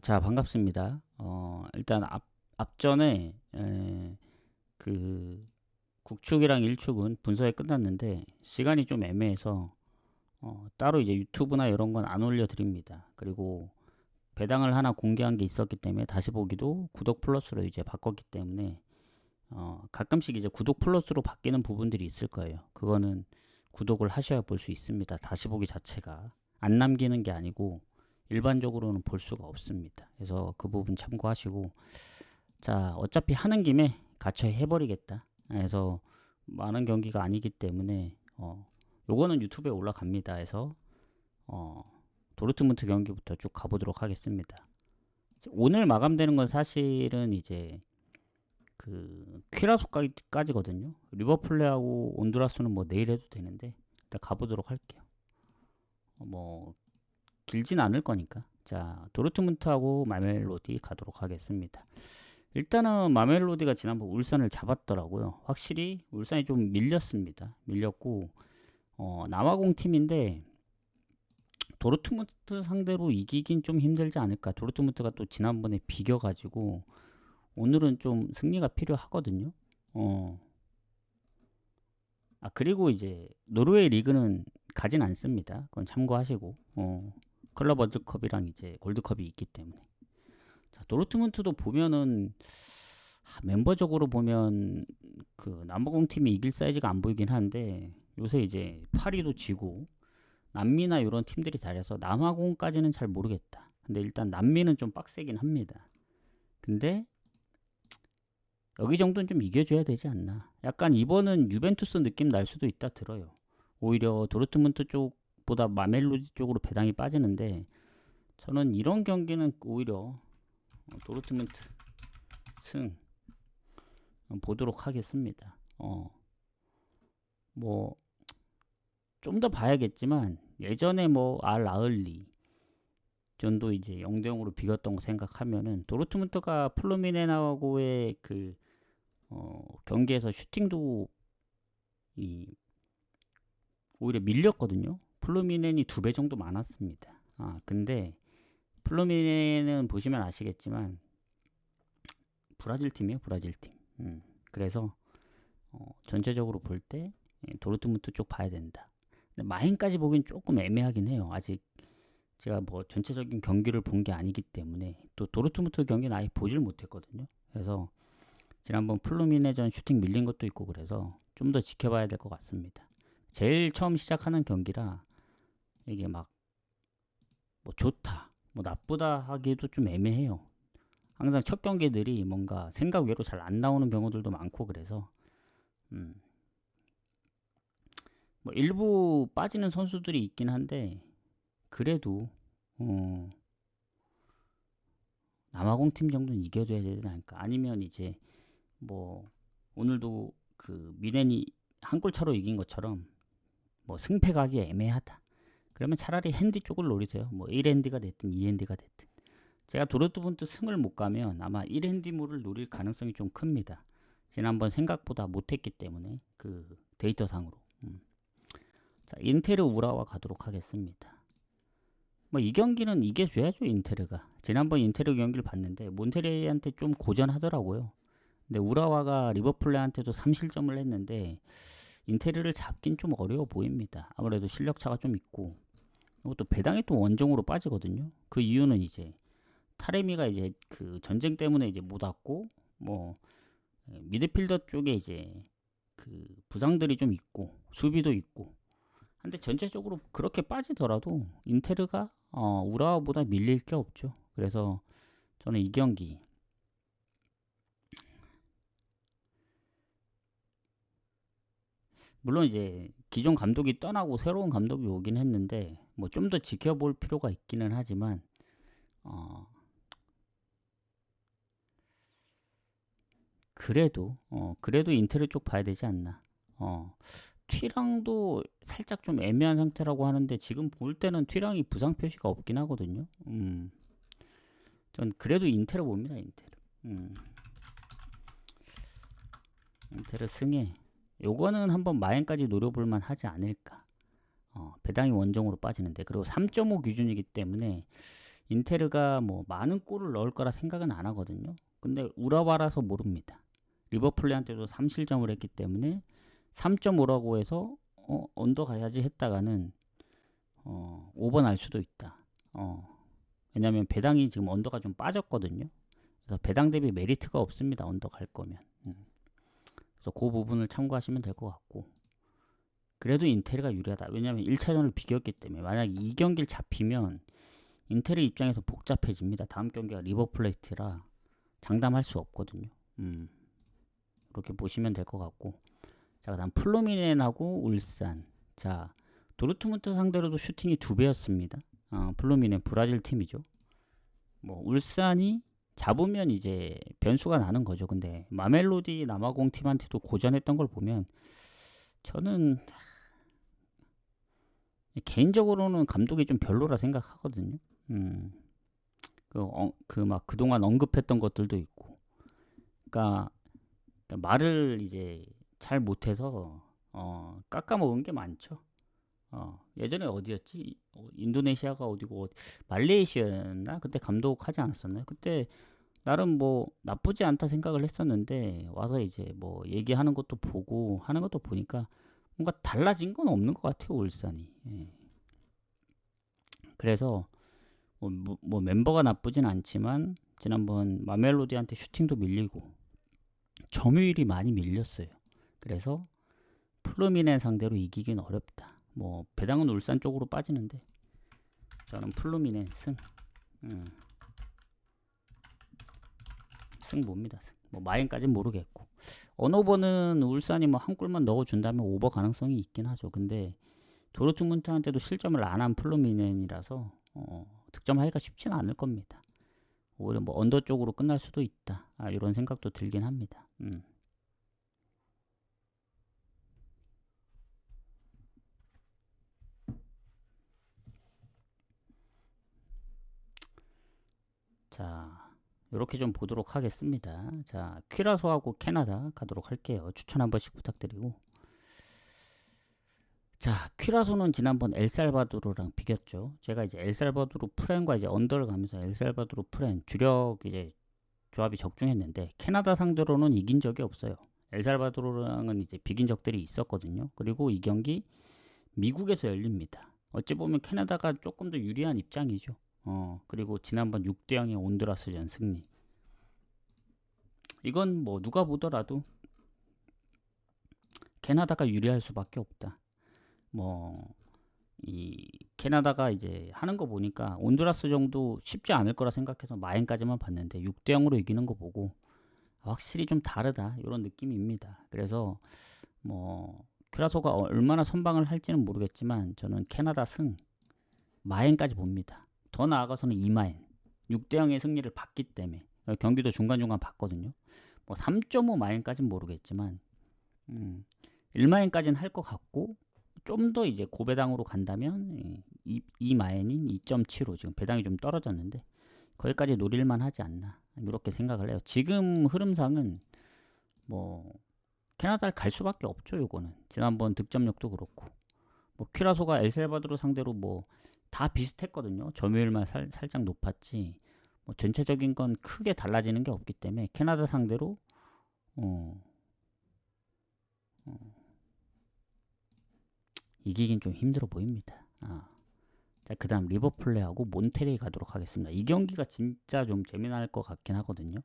자, 반갑습니다. 일단 앞전에 그 국축이랑 일축은 분석이 끝났는데 시간이 좀 애매해서 따로 이제 유튜브나 이런 건 안 올려드립니다. 그리고 배당을 하나 공개한 게 있었기 때문에 다시 보기도 구독 플러스로 이제 바꿨기 때문에 가끔씩 이제 구독 플러스로 바뀌는 부분들이 있을 거예요. 그거는 구독을 하셔야 볼 수 있습니다. 다시 보기 자체가 안 남기는 게 아니고 일반적으로는 볼 수가 없습니다. 그래서 그 부분 참고하시고, 자, 어차피 하는 김에 같이 해버리겠다. 그래서 많은 경기가 아니기 때문에 요거는 유튜브에 올라갑니다. 해서 어, 도르트문트 경기부터 쭉 가보도록 하겠습니다. 오늘 마감되는 건 사실은 이제 그 퀴라소까지거든요. 리버풀레하고 온두라스는 뭐 내일 해도 되는데 일단 가보도록 할게요. 뭐 길진 않을 거니까. 자, 도르트문트하고 마멜로디 가도록 하겠습니다. 일단은 마멜로디가 지난번 울산을 잡았더라고요. 확실히 울산이 좀 밀렸습니다. 밀렸고 남아공 팀인데 도르트문트 상대로 이기긴 좀 힘들지 않을까. 도르트문트가 또 지난번에 비겨가지고 오늘은 좀 승리가 필요하거든요. 그리고 이제 노르웨이 리그는 가진 않습니다. 그건 참고하시고 클럽 월드컵이랑 이제 골드컵이 있기 때문에. 자, 도르트문트도 보면은 멤버적으로 보면 그 남아공 팀이 이길 사이즈가 안 보이긴 한데 요새 이제 파리도 지고 남미나 이런 팀들이 잘해서 남아공까지는 잘 모르겠다. 근데 일단 남미는 좀 빡세긴 합니다. 근데 여기 정도는 좀 이겨줘야 되지 않나. 약간 이번은 유벤투스 느낌 날 수도 있다 들어요. 오히려 도르트문트 쪽보다 마멜로디 쪽으로 배당이 빠지는데 저는 이런 경기는 오히려 도르트문트 승 보도록 하겠습니다. 뭐 좀 더 봐야겠지만 예전에 뭐 알 아흘리 전도 이제 0대 0으로 비겼던 거 생각하면은 도르트문트가 플루미네하고의 그 경기에서 슈팅도 오히려 밀렸거든요. 플루미넨이 2배 정도 많았습니다. 근데 플루미넨은 보시면 아시겠지만 브라질 팀이에요, 브라질 팀. 그래서 전체적으로 볼 때 도르트문트 쪽 봐야 된다. 근데 마인까지 보긴 조금 애매하긴 해요. 아직 제가 뭐 전체적인 경기를 본 게 아니기 때문에 또 도르트문트 경기는 아예 보질 못했거든요. 그래서 지난번 플루미네전 슈팅 밀린 것도 있고 그래서 좀 더 지켜봐야 될 것 같습니다. 제일 처음 시작하는 경기라 이게 막 뭐 좋다, 뭐 나쁘다 하기도 좀 애매해요. 항상 첫 경기들이 뭔가 생각 외로 잘 안 나오는 경우들도 많고 그래서 뭐 일부 빠지는 선수들이 있긴 한데 그래도 남아공 팀 정도는 이겨줘야 되지 않을까. 아니면 이제 뭐 오늘도 그 미넨이 한 골 차로 이긴 것처럼 뭐 승패 가기 애매하다. 그러면 차라리 핸디 쪽을 노리세요. 뭐 1핸디가 됐든 2핸디가 됐든. 제가 도르트문트 승을 못 가면 아마 1핸디물을 노릴 가능성이 좀 큽니다. 지난번 생각보다 못했기 때문에 그 데이터상으로. 자, 인테르 우라와 가도록 하겠습니다. 뭐 이 경기는 이겨줘야죠, 인테르가. 지난번 인테르 경기를 봤는데 몬테레이한테 좀 고전하더라고요. 근데 우라와가 리버풀레한테도 3실점을 했는데 인테르를 잡긴 좀 어려워 보입니다. 아무래도 실력차가 좀 있고 이것도 배당이 또 원정으로 빠지거든요. 그 이유는 이제 타레미가 이제 그 전쟁 때문에 이제 못 왔고 뭐 미드필더 쪽에 이제 그 부상들이 좀 있고 수비도 있고 근데 전체적으로 그렇게 빠지더라도 인테르가 우라와보다 밀릴 게 없죠. 그래서 저는 이 경기 물론 이제 기존 감독이 떠나고 새로운 감독이 오긴 했는데 뭐 좀 더 지켜볼 필요가 있기는 하지만 그래도 인테르 쪽 봐야 되지 않나. 튀랑도 살짝 좀 애매한 상태라고 하는데 지금 볼 때는 튀랑이 부상 표시가 없긴 하거든요. 전 그래도 인테르 봅니다. 인테르 승에 요거는 한번 마엔까지 노려볼만 하지 않을까. 배당이 원정으로 빠지는데 그리고 3.5 기준이기 때문에 인테르가 뭐 많은 골을 넣을 거라 생각은 안 하거든요. 근데 우라와라서 모릅니다. 리버풀한테도 3실점을 했기 때문에 3.5라고 해서 언더 가야지 했다가는 오버 날 수도 있다. 왜냐면 배당이 지금 언더가 좀 빠졌거든요. 그래서 배당 대비 메리트가 없습니다. 언더 갈 거면. 그래서 그 부분을 참고하시면 될 것 같고, 그래도 인테르가 유리하다. 왜냐면 1차전을 비겼기 때문에. 만약 이 경기를 잡히면 인테르 입장에서 복잡해집니다. 다음 경기가 리버플레이트라 장담할 수 없거든요. 이렇게 보시면 될 것 같고, 자, 그다음 플루미넨하고 울산. 자, 도르트문트 상대로도 슈팅이 2배였습니다. 플루미넨 브라질 팀이죠. 뭐 울산이 잡으면 이제 변수가 나는 거죠. 근데 마멜로디 남아공 팀한테도 고전했던 걸 보면 저는 개인적으로는 감독이 좀 별로라 생각하거든요. 막 그동안 언급했던 것들도 있고, 그러니까 말을 이제 잘 못해서 깎아먹은 게 많죠. 예전에 어디였지? 인도네시아가 어디고 말레이시아였나? 그때 감독하지 않았었나요? 그때 나름 뭐 나쁘지 않다 생각을 했었는데 와서 이제 뭐 얘기하는 것도 보고 하는 것도 보니까 뭔가 달라진 건 없는 것 같아요, 울산이. 예. 그래서 뭐 멤버가 나쁘진 않지만 지난번 마멜로디한테 슈팅도 밀리고 점유율이 많이 밀렸어요. 그래서 플루미넨 상대로 이기긴 어렵다. 뭐 배당은 울산 쪽으로 빠지는데 저는 플루미넨 승 봅니다. 뭐 마인까지는 모르겠고, 언오버는 울산이 뭐 한 골만 넣어준다면 오버 가능성이 있긴 하죠. 근데 도르트문트한테도 실점을 안 한 플루미넨이라서 득점하기가 쉽지는 않을 겁니다. 오히려 뭐 언더 쪽으로 끝날 수도 있다. 이런 생각도 들긴 합니다. 자, 이렇게 좀 보도록 하겠습니다. 자, 퀴라소하고 캐나다 가도록 할게요. 추천 한 번씩 부탁드리고. 자, 퀴라소는 지난번 엘살바도르랑 비겼죠. 제가 이제 엘살바도르 프렌과 이제 언더를 가면서 엘살바도르 프렌 주력 이제 조합이 적중했는데 캐나다 상대로는 이긴 적이 없어요. 엘살바도르랑은 이제 비긴 적들이 있었거든요. 그리고 이 경기 미국에서 열립니다. 어찌 보면 캐나다가 조금 더 유리한 입장이죠. 그리고 지난번 6대0의 온두라스전 승리. 이건 뭐 누가 보더라도 캐나다가 유리할 수밖에 없다. 뭐 이 캐나다가 이제 하는 거 보니까 온두라스 정도 쉽지 않을 거라 생각해서 마인까지만 봤는데 6대0으로 이기는 거 보고 확실히 좀 다르다 이런 느낌입니다. 그래서 뭐 큐라소가 얼마나 선방을 할지는 모르겠지만 저는 캐나다 승 마인까지 봅니다. 더 나아가서는 2마인 6대0의 승리를 봤기 때문에 경기도 중간중간 봤거든요. 뭐 3.5 마인까지는 모르겠지만 1마인까지는 할 것 같고, 좀 더 이제 고배당으로 간다면 2마인인 2.75 지금 배당이 좀 떨어졌는데 거기까지 노릴만 하지 않나 이렇게 생각을 해요. 지금 흐름상은 뭐 캐나다를 갈 수밖에 없죠. 요거는 지난번 득점력도 그렇고 뭐 퀴라소가 엘살바도르 상대로 뭐 다 비슷했거든요. 점유율만 살짝 높았지 뭐 전체적인 건 크게 달라지는 게 없기 때문에 캐나다 상대로 이기긴 좀 힘들어 보입니다. 자, 그 다음 리버풀레하고 몬테레이 가도록 하겠습니다. 이 경기가 진짜 좀 재미날 것 같긴 하거든요.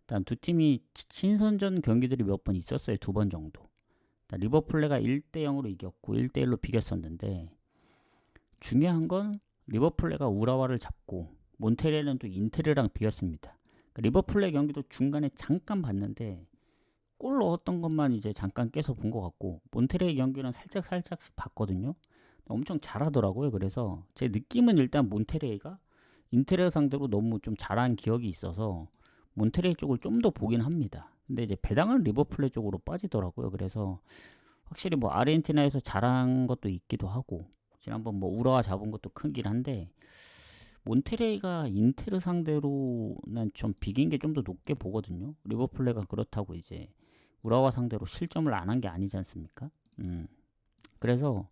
일단 두 팀이 친선전 경기들이 몇 번 있었어요. 2번 정도. 리버풀레가 1대0으로 이겼고 1대1로 비겼었는데, 중요한 건 리버풀레가 우라와를 잡고 몬테레이는 또 인테르랑 비겼습니다. 리버풀레 경기도 중간에 잠깐 봤는데 골 넣었던 것만 이제 잠깐 깨서 본 것 같고, 몬테레이 경기는 살짝씩 봤거든요. 엄청 잘하더라고요. 그래서 제 느낌은 일단 몬테레이가 인테르 상대로 너무 좀 잘한 기억이 있어서 몬테레이 쪽을 좀 더 보긴 합니다. 근데 이제 배당은 리버풀레 쪽으로 빠지더라고요. 그래서 확실히 뭐 아르헨티나에서 잘한 것도 있기도 하고 지난번 뭐 우라와 잡은 것도 크긴 한데, 몬테레이가 인테르 상대로 난 좀 비긴 게 좀 더 높게 보거든요. 리버풀레가 그렇다고 이제 우라와 상대로 실점을 안 한 게 아니지 않습니까? 그래서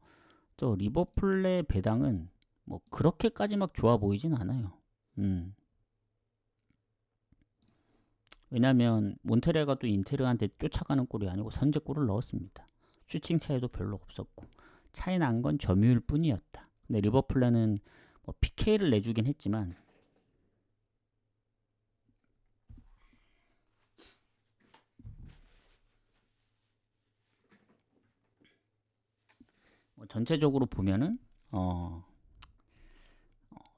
저 리버풀레 배당은 뭐 그렇게까지 막 좋아 보이진 않아요. 왜냐면 몬테레가 또 인테르한테 쫓아가는 골이 아니고 선제골을 넣었습니다. 슈팅 차이도 별로 없었고 차이 난 건 점유율 뿐이었다. 근데 리버풀은 뭐 PK를 내주긴 했지만 뭐 전체적으로 보면은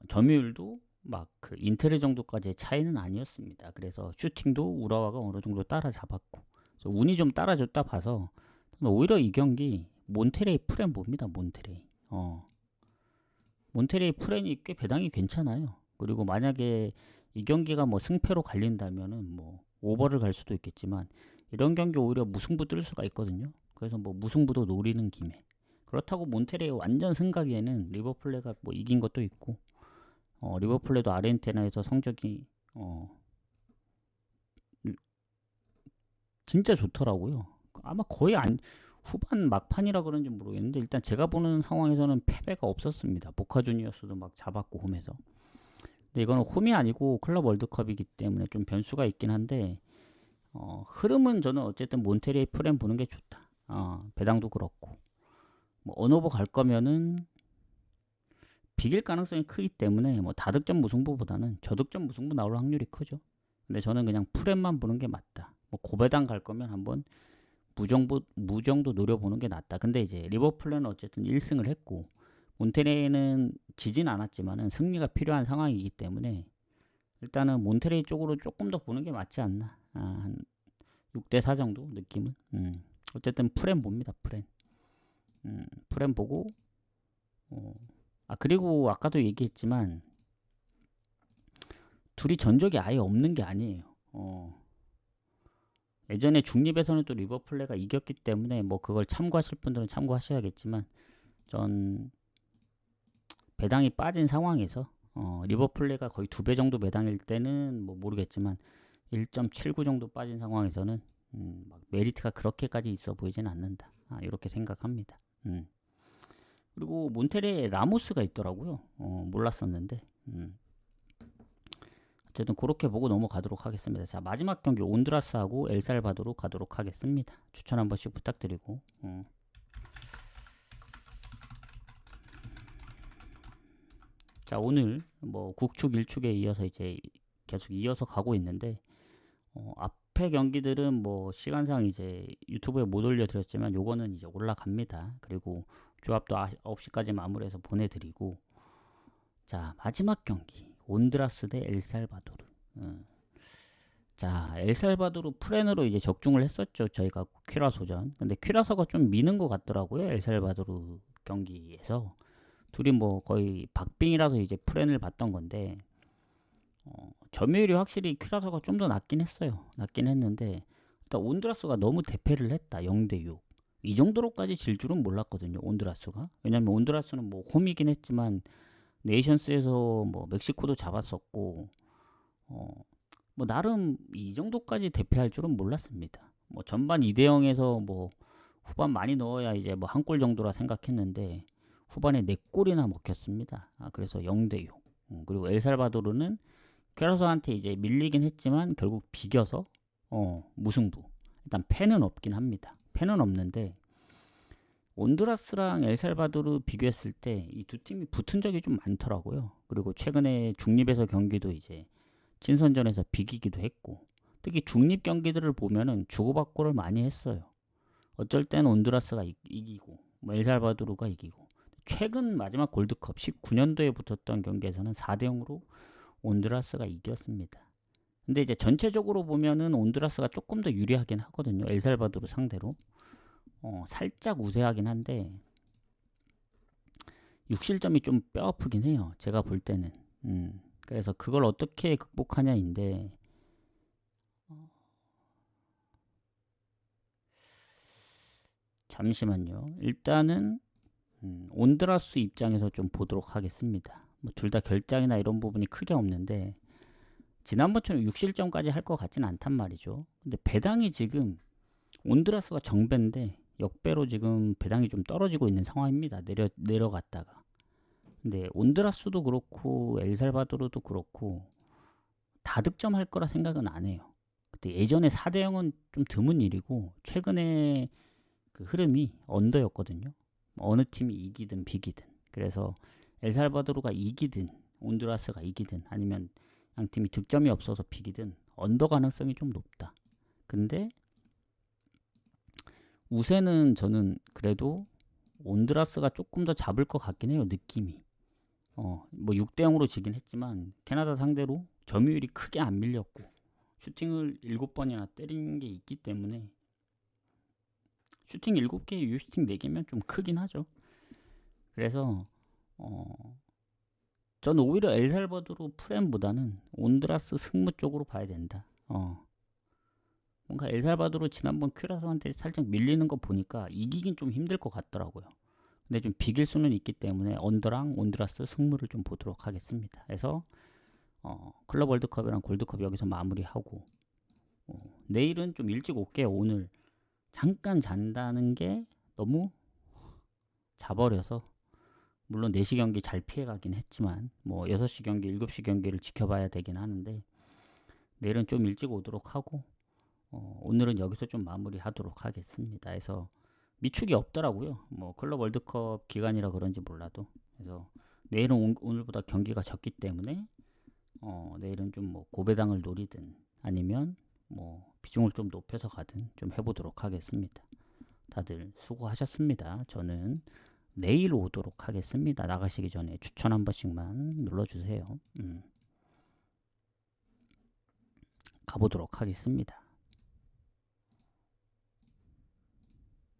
점유율도 막 그 인테르 정도까지의 차이는 아니었습니다. 그래서 슈팅도 우라와가 어느 정도 따라잡았고 그래서 운이 좀 따라줬다 봐서 오히려 이 경기 몬테레이 프렌 봅니다. 몬테레이 프렌이 꽤 배당이 괜찮아요. 그리고 만약에 이 경기가 뭐 승패로 갈린다면은 뭐 오버를 갈 수도 있겠지만 이런 경기 오히려 무승부 뜰 수가 있거든요. 그래서 뭐 무승부도 노리는 김에 그렇다고 몬테레이 완전 승각에는 리버풀레가 뭐 이긴 것도 있고 리버풀레도 아르헨티나에서 성적이 진짜 좋더라고요. 아마 거의 후반 막판이라 그런지 모르겠는데 일단 제가 보는 상황에서는 패배가 없었습니다. 보카 주니어스도 막 잡았고 홈에서. 근데 이거는 홈이 아니고 클럽 월드컵이기 때문에 좀 변수가 있긴 한데 흐름은 저는 어쨌든 몬테레이 프렌 보는 게 좋다. 배당도 그렇고 뭐 언오버 갈 거면은 비길 가능성이 크기 때문에 뭐 다득점 무승부보다는 저득점 무승부 나올 확률이 크죠. 근데 저는 그냥 프렌만 보는 게 맞다. 뭐 고배당 갈 거면 한번 무정도 노려보는 게 낫다. 근데 이제 리버풀은 어쨌든 1승을 했고 몬테레이는 지진 않았지만은 승리가 필요한 상황이기 때문에 일단은 몬테레이 쪽으로 조금 더 보는 게 맞지 않나. 한 6대4 정도 느낌은. 어쨌든 프렌 봅니다. 프렌 보고 그리고 아까도 얘기했지만 둘이 전적이 아예 없는 게 아니에요. 예전에 중립에서는 또 리버풀레가 이겼기 때문에 뭐 그걸 참고하실 분들은 참고하셔야겠지만 전 배당이 빠진 상황에서 리버풀레가 거의 2배 정도 배당일 때는 뭐 모르겠지만 1.79 정도 빠진 상황에서는 막 메리트가 그렇게까지 있어 보이진 않는다. 이렇게 생각합니다. 그리고 몬테레에 라모스가 있더라고요. 몰랐었는데 어쨌든 그렇게 보고 넘어가도록 하겠습니다. 자, 마지막 경기 온두라스하고 엘살바도르 가도록 하겠습니다. 추천 한 번씩 부탁드리고 자, 오늘 뭐 국축 일축에 이어서 이제 계속 이어서 가고 있는데 앞에 경기들은 뭐 시간상 이제 유튜브에 못 올려드렸지만 요거는 이제 올라갑니다. 그리고 조합도 9시까지 마무리해서 보내드리고 자, 마지막 경기 온두라스 대 엘살바도르. 자, 엘살바도르 프렌으로 이제 적중을 했었죠. 저희가 퀴라소전. 근데 퀴라소가 좀 미는 것 같더라고요. 엘살바도르 경기에서. 둘이 뭐 거의 박빙이라서 이제 프렌을 봤던 건데 점유율이 확실히 퀴라소가 좀 더 낮긴 했어요. 낮긴 했는데 일단 온두라스가 너무 대패를 했다. 0대6. 이 정도로까지 질 줄은 몰랐거든요. 온두라스가. 왜냐면 온두라스는 뭐 홈이긴 했지만 네이션스에서 뭐 멕시코도 잡았었고 뭐 나름 이 정도까지 대패할 줄은 몰랐습니다. 뭐 전반 2대0에서 뭐 후반 많이 넣어야 이제 뭐 한 골 정도라 생각했는데 후반에 4골이나 먹혔습니다. 그래서 0대6. 그리고 엘살바도르는 퀘라소한테 이제 밀리긴 했지만 결국 비겨서 무승부. 일단 패는 없긴 합니다. 패는 없는데 온두라스랑 엘살바도르 비교했을 때 이 두 팀이 붙은 적이 좀 많더라고요. 그리고 최근에 중립에서 경기도 이제 친선전에서 비기기도 했고 특히 중립 경기들을 보면은 주고받고를 많이 했어요. 어쩔 땐 온두라스가 이기고 뭐 엘살바도르가 이기고 최근 마지막 골드컵 19년도에 붙었던 경기에서는 4대0으로 온두라스가 이겼습니다. 근데 이제 전체적으로 보면은 온두라스가 조금 더 유리하긴 하거든요. 엘살바도르 상대로. 살짝 우세하긴 한데 6실점이 좀 뼈아프긴 해요. 제가 볼 때는. 그래서 그걸 어떻게 극복하냐인데 잠시만요. 일단은 온두라스 입장에서 좀 보도록 하겠습니다. 뭐 둘 다 결장이나 이런 부분이 크게 없는데 지난번처럼 6실점까지 할 것 같지는 않단 말이죠. 근데 배당이 지금 온두라스가 정배인데 역배로 지금 배당이 좀 떨어지고 있는 상황입니다. 내려갔다가. 근데 온드라스도 그렇고 엘살바도르도 그렇고 다 득점할 거라 생각은 안 해요. 그때 예전에 4대 0은 좀 드문 일이고 최근에 그 흐름이 언더였거든요. 어느 팀이 이기든 비기든. 그래서 엘살바도르가 이기든 온두라스가 이기든 아니면 양 팀이 득점이 없어서 비기든 언더 가능성이 좀 높다. 근데 우세는 저는 그래도 온두라스가 조금 더 잡을 것 같긴 해요. 느낌이. 뭐 6대 0으로 지긴 했지만 캐나다 상대로 점유율이 크게 안 밀렸고 슈팅을 7번이나 때린 게 있기 때문에 슈팅 7개, 유슈팅 4개면 좀 크긴 하죠. 그래서 전 오히려 엘살바도르 프렘보다는 온드라스 승무 쪽으로 봐야 된다. 뭔가 엘살바도르 지난번 큐라소한테 살짝 밀리는 거 보니까 이기긴 좀 힘들 것 같더라고요. 근데 좀 비길 수는 있기 때문에 언더랑 온드라스 승무를 좀 보도록 하겠습니다. 그래서 클럽 월드컵이랑 골드컵 여기서 마무리하고 내일은 좀 일찍 올게요. 오늘 잠깐 잔다는 게 너무 자버려서 물론 4시 경기 잘 피해가긴 했지만 뭐 6시 경기, 7시 경기를 지켜봐야 되긴 하는데 내일은 좀 일찍 오도록 하고 오늘은 여기서 좀 마무리하도록 하겠습니다. 그래서 미축이 없더라고요. 뭐 클럽 월드컵 기간이라 그런지 몰라도. 그래서 내일은 오늘보다 경기가 적기 때문에 내일은 좀 뭐 고배당을 노리든 아니면 뭐 비중을 좀 높여서 가든 좀 해보도록 하겠습니다. 다들 수고하셨습니다. 저는 내일 오도록 하겠습니다. 나가시기 전에 추천 한 번씩만 눌러주세요. 가보도록 하겠습니다.